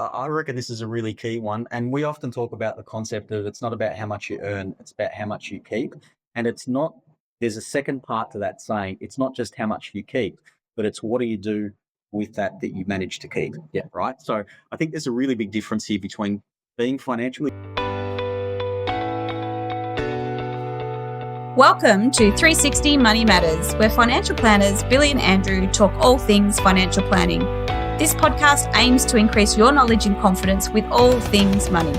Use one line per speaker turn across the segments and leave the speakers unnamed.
I reckon this is a really key one. And we often talk about the concept of it's not about how much you earn, it's about how much you keep. And there's a second part to that saying, it's not just how much you keep, but it's what do you do with that you manage to keep. Yeah. Right. So I think there's a really big difference here between being financially.
Welcome to 360 Money Matters, where financial planners Billy and Andrew talk all things financial planning. This podcast aims to increase your knowledge and confidence with all things money.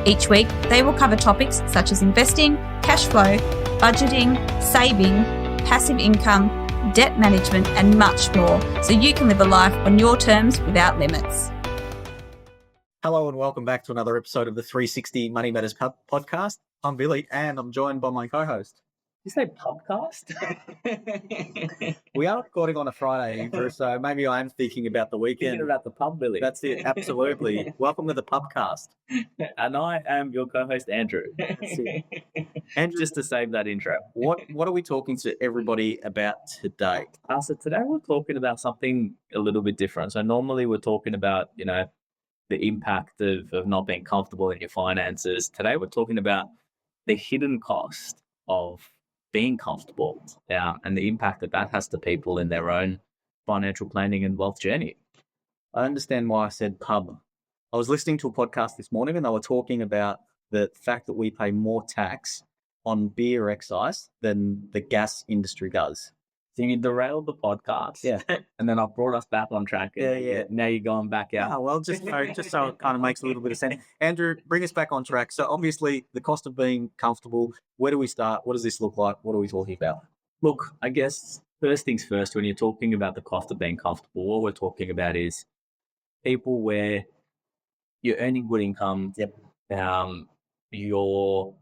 Each week, they will cover topics such as investing, cash flow, budgeting, saving, passive income, debt management, and much more, so you can live a life on your terms without limits.
Hello and welcome back to another episode of the 360 Money Matters podcast. I'm Billy and I'm joined by my co-host.
Did you say podcast?
We are recording on a Friday, Andrew, so maybe I am thinking about the weekend.
Thinking about the pub, Billy.
That's it, absolutely. Welcome to the pubcast.
And I am your co-host, Andrew.
That's it.
And just to save that intro.
What are we talking to everybody about today?
So today we're talking about something a little bit different. So normally we're talking about, the impact of not being comfortable in your finances. Today we're talking about the hidden cost of being comfortable and the impact that has to people in their own financial planning and wealth journey.
I understand why I said pub. I was listening to a podcast this morning and they were talking about the fact that we pay more tax on beer excise than the gas industry does.
So you derailed the podcast,
yeah,
and then I brought us back on track.
Yeah.
Now you're going back out.
Oh, well, just so it kind of makes a little bit of sense. Andrew, bring us back on track. So obviously the cost of being comfortable, where do we start? What does this look like? What are we talking about?
Look, I guess first things first, when you're talking about the cost of being comfortable, what we're talking about is people where you're earning good income, you're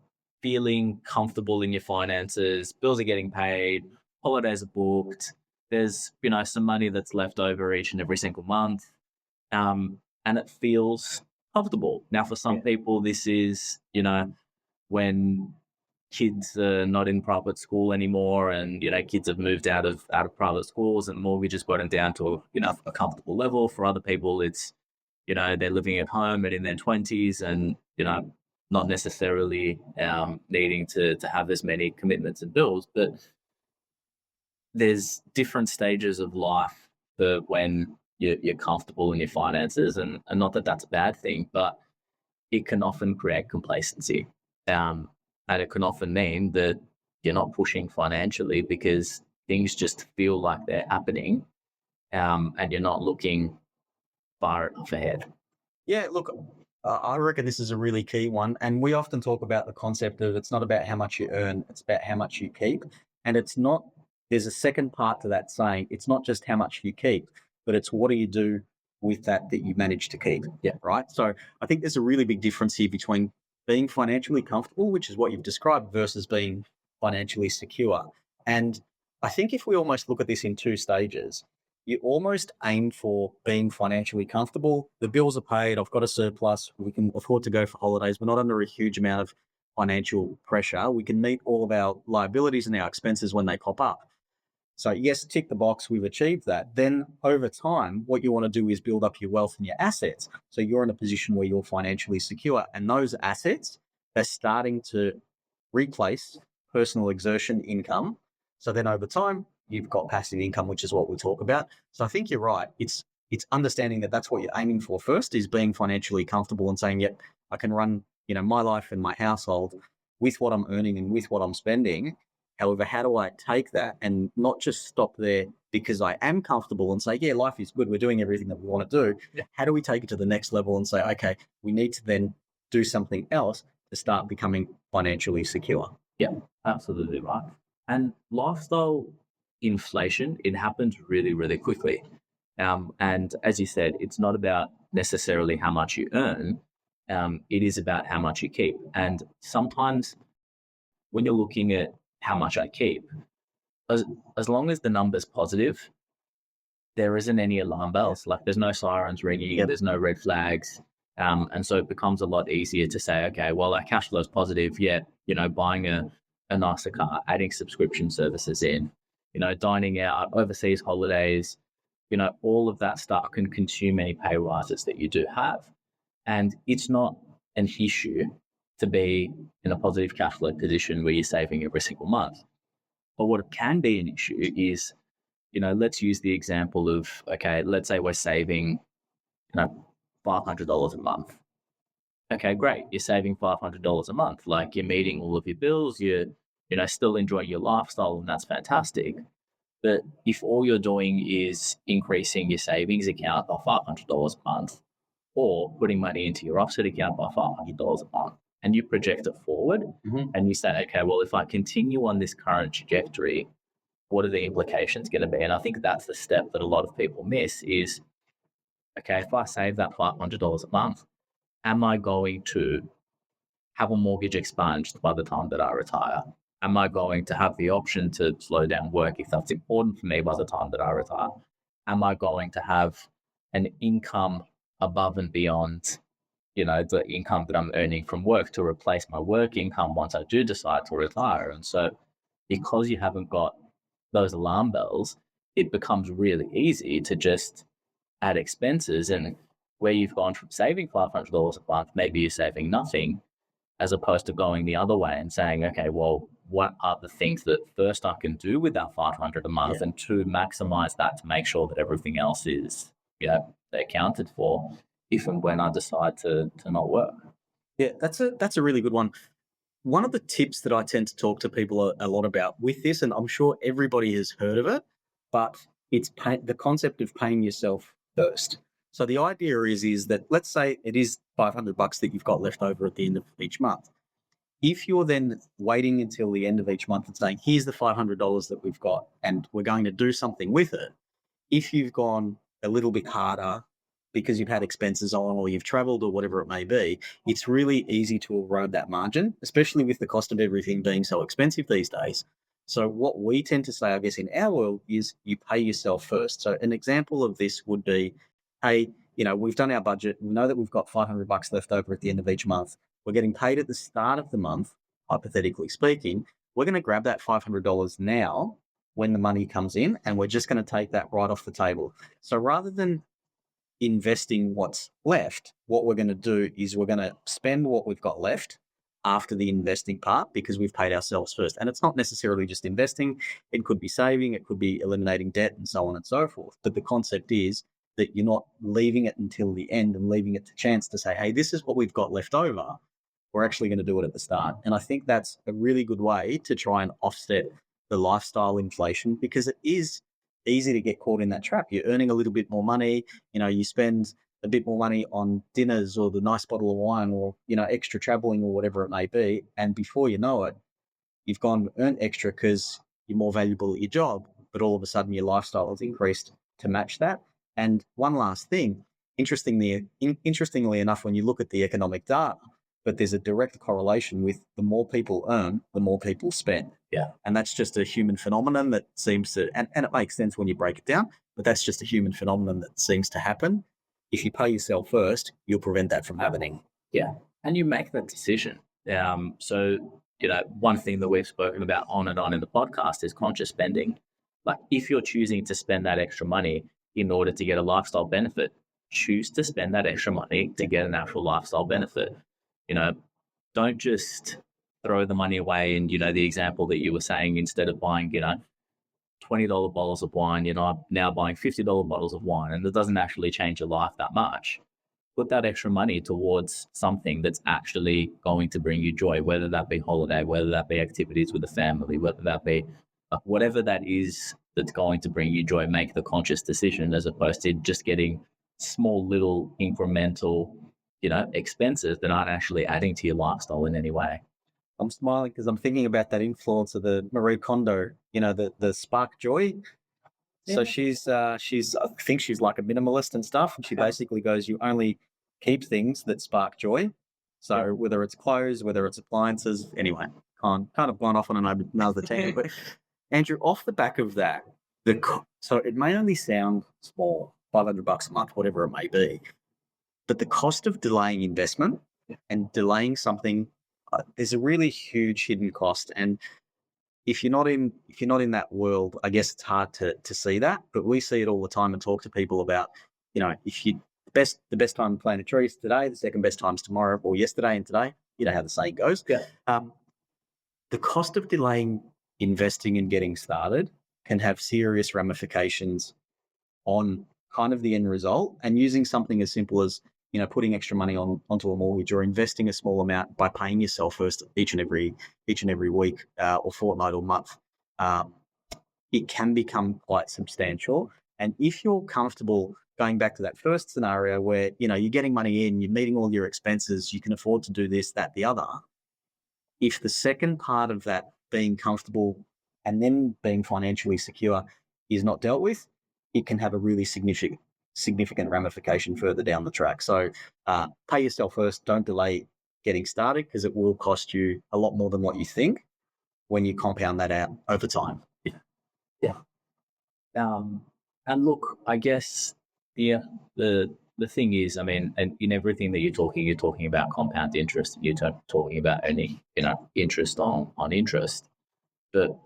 feeling comfortable in your finances, bills are getting paid, holidays are booked, there's, some money that's left over each and every single month, and it feels comfortable. Now, for some people, this is, when kids are not in private school anymore and, kids have moved out of private schools and mortgages gotten down to, a comfortable level. For other people, it's, they're living at home and in their 20s and, not necessarily needing to have as many commitments and bills, but there's different stages of life for when you're comfortable in your finances, and not that that's a bad thing, but it can often create complacency. And it can often mean that you're not pushing financially because things just feel like they're happening, and you're not looking far enough ahead.
Yeah, look, I reckon this is a really key one. And we often talk about the concept of it's not about how much you earn, it's about how much you keep. And there's a second part to that saying, it's not just how much you keep, but it's what do you do with that you manage to keep. Yeah. Right. So I think there's a really big difference here between being financially comfortable, which is what you've described, versus being financially secure. And I think if we almost look at this in two stages, you almost aim for being financially comfortable. The bills are paid. I've got a surplus. We can afford to go for holidays. We're not under a huge amount of financial pressure. We can meet all of our liabilities and our expenses when they pop up. So yes, tick the box, we've achieved that. Then over time, what you want to do is build up your wealth and your assets. So you're in a position where you're financially secure, and those assets are starting to replace personal exertion income. So then over time, you've got passive income, which is what we'll talk about. So I think you're right. It's understanding that that's what you're aiming for first, is being financially comfortable and saying, yep, I can run, my life and my household with what I'm earning and with what I'm spending. However, how do I take that and not just stop there because I am comfortable and say, yeah, life is good, we're doing everything that we want to do. Yeah. How do we take it to the next level and say, okay, we need to then do something else to start becoming financially secure?
Yeah, absolutely right. And lifestyle inflation, it happens really, really quickly. And as you said, it's not about necessarily how much you earn. It is about how much you keep. And sometimes when you're looking at how much I keep, as long as the number's positive, there isn't any alarm bells. Like there's no sirens ringing, there's no red flags. And so it becomes a lot easier to say, okay, well, our cash flow is positive, yet, buying a nicer car, adding subscription services in, dining out, overseas holidays, all of that stuff can consume any pay rises that you do have. And it's not an issue to be in a positive cash flow position where you're saving every single month. But what can be an issue is, let's use the example of, okay, let's say we're saving, $500 a month. Okay, great. You're saving $500 a month. Like, you're meeting all of your bills, you're, still enjoying your lifestyle, and that's fantastic. But if all you're doing is increasing your savings account by $500 a month, or putting money into your offset account by $500 a month, and you project it forward, and you say, okay, well, if I continue on this current trajectory, what are the implications going to be? And I think that's the step that a lot of people miss is, okay, if I save that $500 a month, am I going to have a mortgage expunged by the time that I retire? Am I going to have the option to slow down work if that's important for me by the time that I retire? Am I going to have an income above and beyond, the income that I'm earning from work to replace my work income once I do decide to retire? And so because you haven't got those alarm bells, it becomes really easy to just add expenses. And where you've gone from saving $500 a month, maybe you're saving nothing, as opposed to going the other way and saying, okay, well, what are the things that first I can do with that $500 a month, and to maximize that to make sure that everything else is, accounted for if and when I decide to not work.
Yeah, that's a really good one. One of the tips that I tend to talk to people a lot about with this, and I'm sure everybody has heard of it, but it's the concept of paying yourself first. So the idea is that, let's say it is $500 that you've got left over at the end of each month. If you're then waiting until the end of each month and saying, here's the $500 that we've got and we're going to do something with it, if you've gone a little bit harder because you've had expenses on, or you've traveled, or whatever it may be, it's really easy to erode that margin, especially with the cost of everything being so expensive these days. So what we tend to say, I guess, in our world is you pay yourself first. So an example of this would be, hey, we've done our budget. We know that we've got $500 left over at the end of each month. We're getting paid at the start of the month, hypothetically speaking. We're going to grab that $500 now when the money comes in, and we're just going to take that right off the table. So rather than investing what's left, what we're going to do is we're going to spend what we've got left after the investing part, because we've paid ourselves first. And it's not necessarily just investing. It could be saving, it could be eliminating debt, and so on and so forth. But the concept is that you're not leaving it until the end and leaving it to chance to say, hey, this is what we've got left over. We're actually going to do it at the start. And I think that's a really good way to try and offset the lifestyle inflation, because it is easy to get caught in that trap. You're earning a little bit more money, you spend a bit more money on dinners or the nice bottle of wine, or, extra traveling or whatever it may be. And before you know it, you've gone and earned extra because you're more valuable at your job, but all of a sudden your lifestyle has increased to match that. And one last thing, interestingly enough, when you look at the economic data, but there's a direct correlation with the more people earn, the more people spend.
Yeah.
And that's just a human phenomenon that seems to, and it makes sense when you break it down, but that's just a human phenomenon that seems to happen. If you pay yourself first, you'll prevent that from happening.
Yeah. And you make that decision. So, one thing that we've spoken about on and on in the podcast is conscious spending. Like, if you're choosing to spend that extra money in order to get a lifestyle benefit, choose to spend that extra money to get an actual lifestyle benefit. Don't just throw the money away. And, the example that you were saying, instead of buying, $20 bottles of wine, now buying $50 bottles of wine, and it doesn't actually change your life that much. Put that extra money towards something that's actually going to bring you joy, whether that be holiday, whether that be activities with the family, whether that be whatever that is that's going to bring you joy. Make the conscious decision, as opposed to just getting small little incremental expenses that aren't actually adding to your lifestyle in any way.
I'm smiling because I'm thinking about that influence of the Marie Kondo, the spark joy. Yeah. So she's I think she's like a minimalist and stuff. And she basically goes, you only keep things that spark joy. So whether it's clothes, whether it's appliances, anyway, kind of gone off on another tangent. But Andrew, off the back of that, so it may only sound small, $500 a month, whatever it may be, but the cost of delaying investment and delaying something, there's a really huge hidden cost. And if you're not in that world, I guess it's hard to see that, but we see it all the time and talk to people about, if you the best time to plant a tree is today, the second best time is tomorrow or yesterday and today. You know how the saying goes.
Yeah.
The cost of delaying investing and getting started can have serious ramifications on kind of the end result, and using something as simple as, you know, putting extra money onto a mortgage or investing a small amount by paying yourself first each and every week or fortnight or month. It can become quite substantial. And if you're comfortable going back to that first scenario where, you know, you're getting money in, you're meeting all your expenses, you can afford to do this, that, the other. If the second part of that, being comfortable and then being financially secure, is not dealt with, it can have a really significant ramification further down the track. So pay yourself first. Don't delay getting started, because it will cost you a lot more than what you think when you compound that out over time.
Yeah. And look, I guess the thing is, I mean, and in everything that you're talking about compound interest. You're talking about earning, you know, interest on interest. But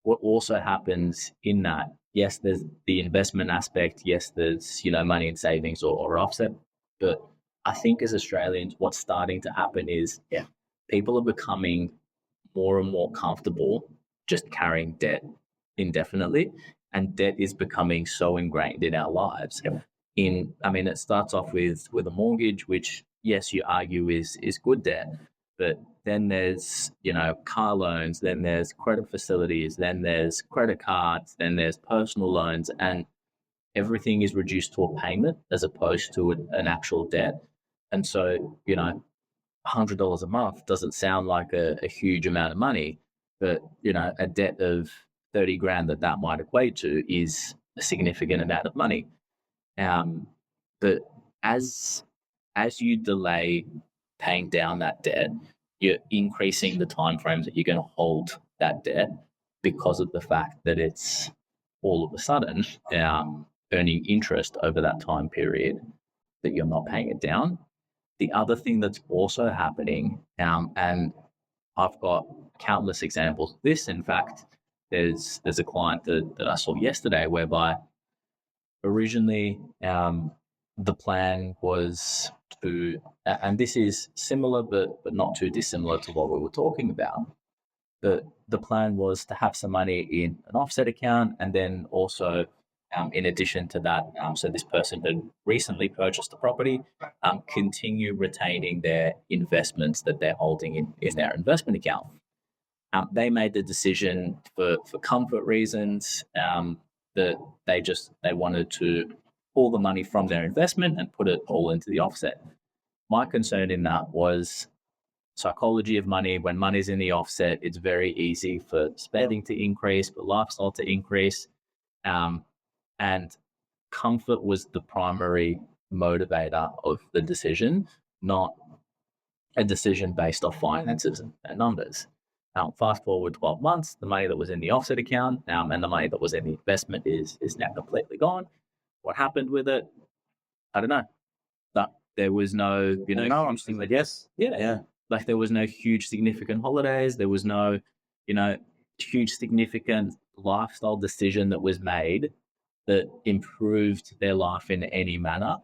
what also happens in that, yes, there's the investment aspect. Yes, there's, you know, money in savings or offset. But I think as Australians, what's starting to happen is, people are becoming more and more comfortable just carrying debt indefinitely, and debt is becoming so ingrained in our lives. It starts off with a mortgage, which, yes, you argue is good debt, but then there's, you know, car loans, then there's credit facilities, then there's credit cards, then there's personal loans, and everything is reduced to a payment as opposed to an actual debt. And so, you know, $100 a month doesn't sound like a huge amount of money, but, you know, a debt of 30 grand that might equate to is a significant amount of money. But as you delay paying down that debt, you're increasing the time frames that you're going to hold that debt, because of the fact that it's all of a sudden earning interest over that time period that you're not paying it down. The other thing that's also happening, and I've got countless examples of this. In fact, there's a client that I saw yesterday whereby originally the plan was to, and this is similar but not too dissimilar to what we were talking about. The plan was to have some money in an offset account, and then also in addition to that, so this person had recently purchased the property, continue retaining their investments that they're holding in their investment account. They made the decision for comfort reasons that they wanted to pull the money from their investment and put it all into the offset. My concern in that was psychology of money. When money's in the offset, it's very easy for spending to increase, for lifestyle to increase. And comfort was the primary motivator of the decision, not a decision based off finances and numbers. Fast forward 12 months, the money that was in the offset account and the money that was in the investment is now completely gone. What happened with it? I don't know. But there was no, you know,
I'm saying that yes.
Yeah. Like there was no huge significant holidays. There was no, you know, huge significant lifestyle decision that was made that improved their life in any manner.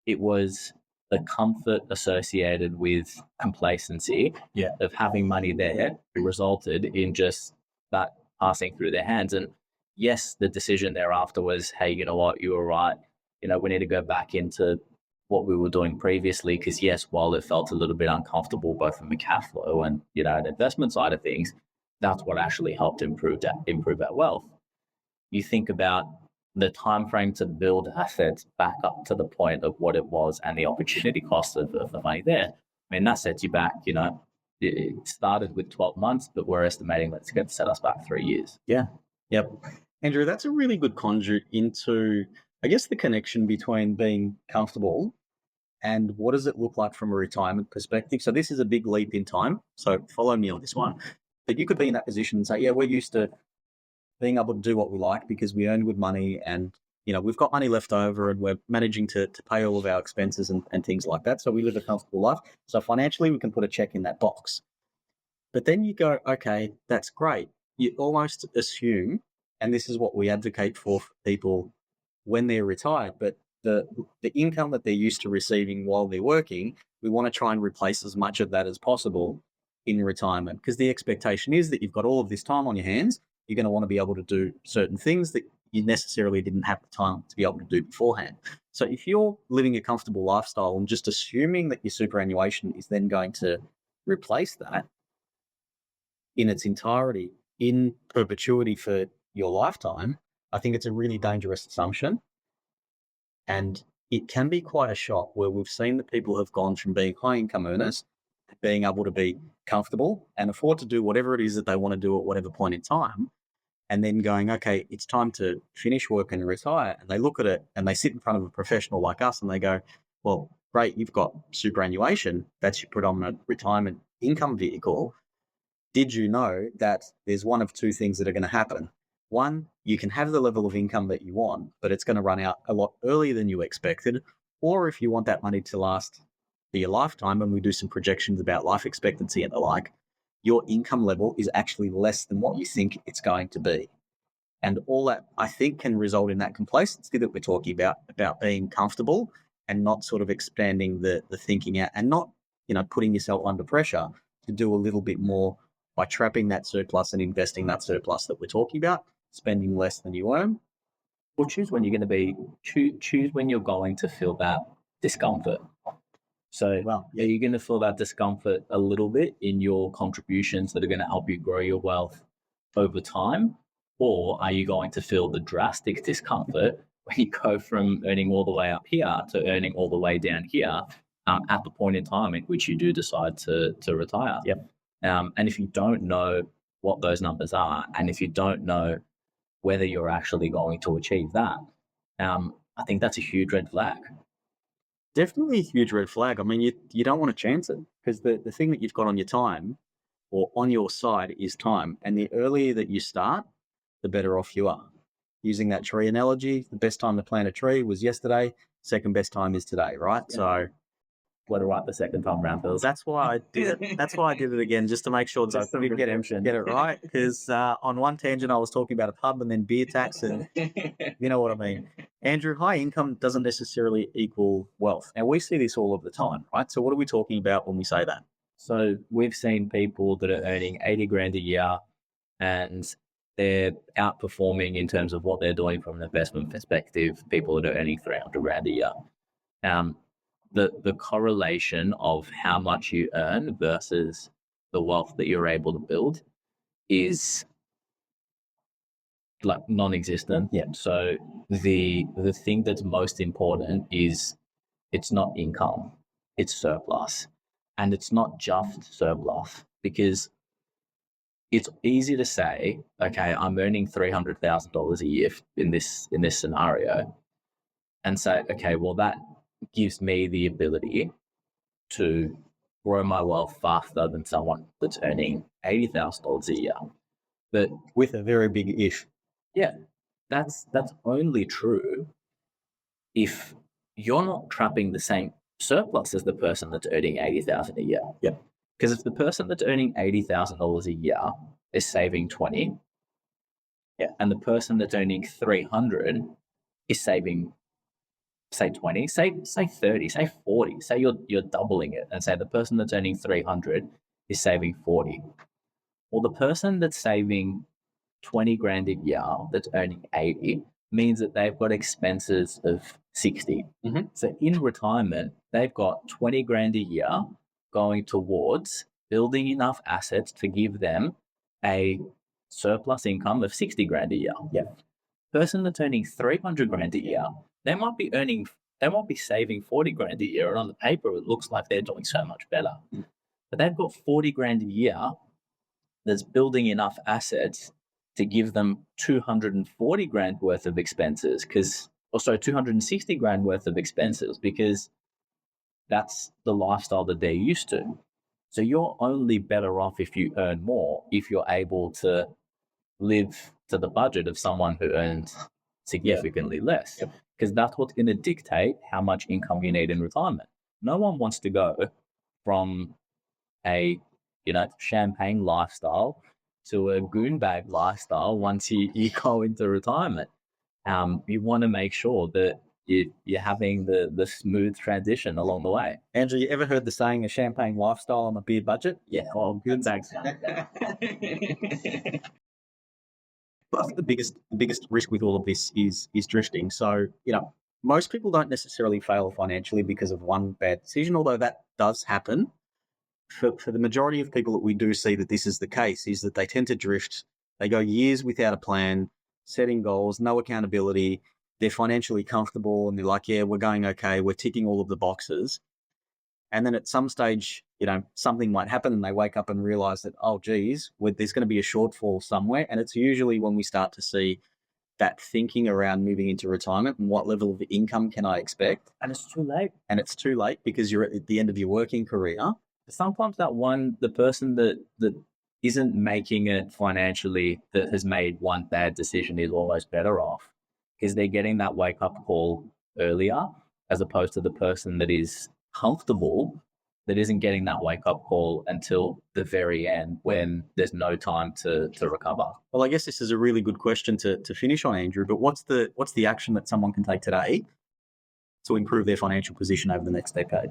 It was the comfort associated with complacency of having money there resulted in just that passing through their hands. And yes, the decision thereafter was, hey, you know what, you were right. You know, we need to go back into what we were doing previously, because yes, while it felt a little bit uncomfortable, both from the cash flow and, you know, an investment side of things, that's what actually helped improve our wealth. You think about the time frame to build assets back up to the point of what it was and the opportunity cost of the money there. I mean, that sets you back, you know, it started with 12 months, but we're estimating that's going to set us back 3 years.
Yeah. Yep. Andrew, that's a really good conduit into, I guess, the connection between being comfortable and what does it look like from a retirement perspective. So this is a big leap in time. So follow me on this one. But you could be in that position and say, yeah, we're used to being able to do what we like because we earn good money and, you know, we've got money left over and we're managing to pay all of our expenses and things like that. So we live a comfortable life. So financially, we can put a check in that box. But then you go, okay, that's great. You almost assume, and this is what we advocate for people when they're retired, but the income that they're used to receiving while they're working, we want to try and replace as much of that as possible in retirement, because the expectation is that you've got all of this time on your hands. You're going to want to be able to do certain things that you necessarily didn't have the time to be able to do beforehand. So if you're living a comfortable lifestyle and just assuming that your superannuation is then going to replace that in its entirety, in perpetuity for your lifetime, I think it's a really dangerous assumption. And it can be quite a shock where we've seen that people have gone from being high income earners to being able to be comfortable and afford to do whatever it is that they want to do at whatever point in time, and then going, okay, it's time to finish work and retire. And they look at it and they sit in front of a professional like us and they go, well, great, you've got superannuation. That's your predominant retirement income vehicle. Did you know that there's one of two things that are going to happen? One, you can have the level of income that you want, but it's going to run out a lot earlier than you expected. Or if you want that money to last for your lifetime, and we do some projections about life expectancy and the like, your income level is actually less than what you think it's going to be. And all that, I think, can result in that complacency that we're talking about being comfortable and not sort of expanding the thinking out, and not, putting yourself under pressure to do a little bit more by trapping that surplus and investing that surplus that we're talking about, spending less than you earn.
Or choose when you're going to choose when you're going to feel that discomfort. So are you going to feel that discomfort a little bit in your contributions that are going to help you grow your wealth over time? Or are you going to feel the drastic discomfort when you go from earning all the way up here to earning all the way down here at the point in time in which you do decide to retire?
Yep.
And if you don't know what those numbers are, and if you don't know whether you're actually going to achieve that, I think that's a huge red flag.
Definitely a huge red flag. I mean, you don't want to chance it, because the thing that you've got on your time or on your side is time. And the earlier that you start, the better off you are. Using that tree analogy, the best time to plant a tree was yesterday. Second best time is today, right?
Yeah.
So
let it right the second time round, Phil.
That's why I did it. That's why I did it again, just to make sure that I did get it right. Because on one tangent, I was talking about a pub and then beer tax, and you know what I mean. Andrew, high income doesn't necessarily equal wealth. And we see this all of the time, right? So what are we talking about when we say that?
So we've seen people that are earning 80 grand a year and they're outperforming in terms of what they're doing from an investment perspective, people that are earning 300 grand a year. The correlation of how much you earn versus the wealth that you're able to build is like non-existent.
Yeah.
So the thing that's most important is it's not income, it's surplus. And it's not just surplus, because it's easy to say, okay, I'm earning $300,000 a year in this scenario, and say, okay, well, that gives me the ability to grow my wealth faster than someone that's earning $80,000 a year. But
with a very big if.
Yeah, that's only true if you're not trapping the same surplus as the person that's earning $80,000 a year.
Yep.
Because if the person that's earning $80,000 a year is saving 20, and the person that's earning 300 is saving, say 20, say 30, say 40, say you're doubling it, and say the person that's earning 300 is saving 40. Well, the person that's saving 20 grand a year that's earning 80 means that they've got expenses of 60.
Mm-hmm.
So in retirement, they've got 20 grand a year going towards building enough assets to give them a surplus income of 60 grand a year.
Yeah.
Person that's earning 300 grand a year, they might be saving 40 grand a year, and on the paper it looks like they're doing so much better. But they've got 40 grand a year that's building enough assets to give them 240 grand worth of expenses, 260 grand worth of expenses, because that's the lifestyle that they're used to. So you're only better off if you earn more, if you're able to live to the budget of someone who earns significantly less, because that's what's going to dictate how much income you need in retirement. No one wants to go from a champagne lifestyle to a goon bag lifestyle once you go into retirement. You want to make sure that you're having the smooth transition along the way.
Andrew, you ever heard the saying, a champagne lifestyle on a beer budget?
Yeah, well, good, thanks.
But I think the biggest risk with all of this is drifting. So, most people don't necessarily fail financially because of one bad decision, although that does happen. For the majority of people that we do see that this is the case, is that they tend to drift. They go years without a plan, setting goals, no accountability. They're financially comfortable and they're like, yeah, we're going okay. We're ticking all of the boxes. And then at some stage, something might happen and they wake up and realize that, oh, geez, there's going to be a shortfall somewhere. And it's usually when we start to see that thinking around moving into retirement and what level of income can I expect.
And it's too late.
And it's too late because you're at the end of your working career.
Sometimes the person that isn't making it financially, that has made one bad decision, is almost better off because they're getting that wake up call earlier, as opposed to the person that is comfortable that isn't getting that wake up call until the very end when there's no time to recover.
Well, I guess this is a really good question to finish on, Andrew, but what's the action that someone can take today to improve their financial position over the next decade?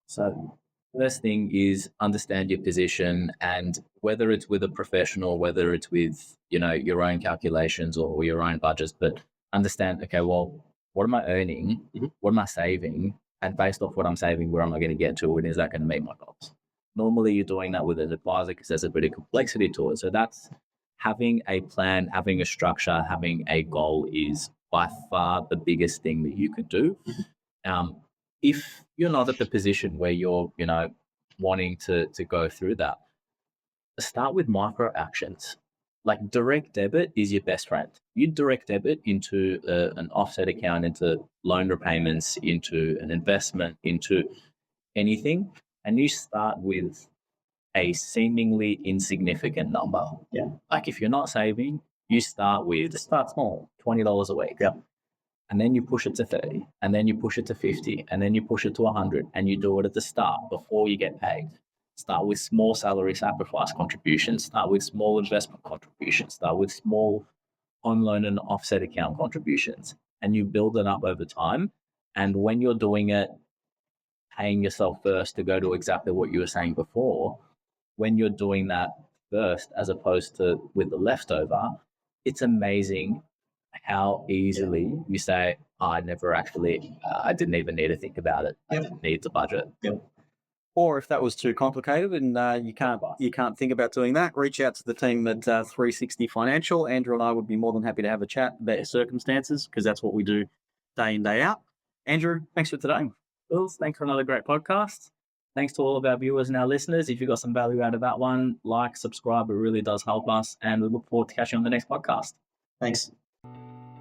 So first thing is understand your position, and whether it's with a professional, whether it's with, your own calculations or your own budgets, but understand, okay, well, what am I earning? Mm-hmm. What am I saving? And based off what I'm saving, where am I going to get to? And is that going to meet my goals? Normally you're doing that with an advisor because there's a bit of complexity to it. So that's having a plan, having a structure, having a goal is by far the biggest thing that you can do. If you're not at the position where you're, wanting to go through that, start with micro actions. Like direct debit is your best friend. You direct debit into an offset account, into loan repayments, into an investment, into anything, and you start with a seemingly insignificant number.
Yeah.
Like if you're not saving, you start small, $20 a week.
Yeah.
And then you push it to 30, and then you push it to 50, and then you push it to 100, and you do it at the start before you get paid. Start with small salary sacrifice contributions, start with small investment contributions, start with small home loan and offset account contributions, and you build it up over time. And when you're doing it, paying yourself first to go to exactly what you were saying before, when you're doing that first, as opposed to with the leftover, it's amazing how easily you say, I didn't even need to think about it. I didn't need to budget.
Yep. Or if that was too complicated and you can't think about doing that, reach out to the team at 360 Financial. Andrew and I would be more than happy to have a chat about your circumstances because that's what we do day in, day out. Andrew, thanks for today.
Well, thanks for another great podcast. Thanks to all of our viewers and our listeners. If you got some value out of that one, like, subscribe. It really does help us. And we look forward to catching you on the next podcast.
Thanks.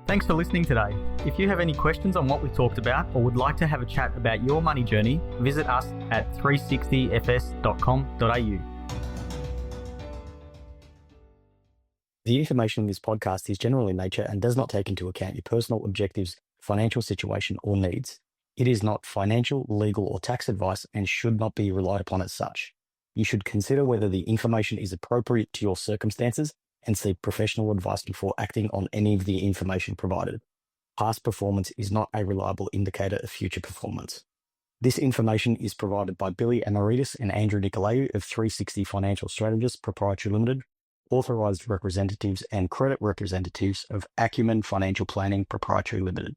Thanks for listening today. If you have any questions on what we talked about or would like to have a chat about your money journey, visit us at 360fs.com.au. The information in this podcast is general in nature and does not take into account your personal objectives, financial situation, or needs. It is not financial, legal, or tax advice and should not be relied upon as such. You should consider whether the information is appropriate to your circumstances and seek professional advice before acting on any of the information provided. Past performance is not a reliable indicator of future performance. This information is provided by Billy Amiridis and Andrew Nicolaou of 360 Financial Strategists Pty Ltd, authorized representatives and credit representatives of Akumin Financial Planning Pty Ltd.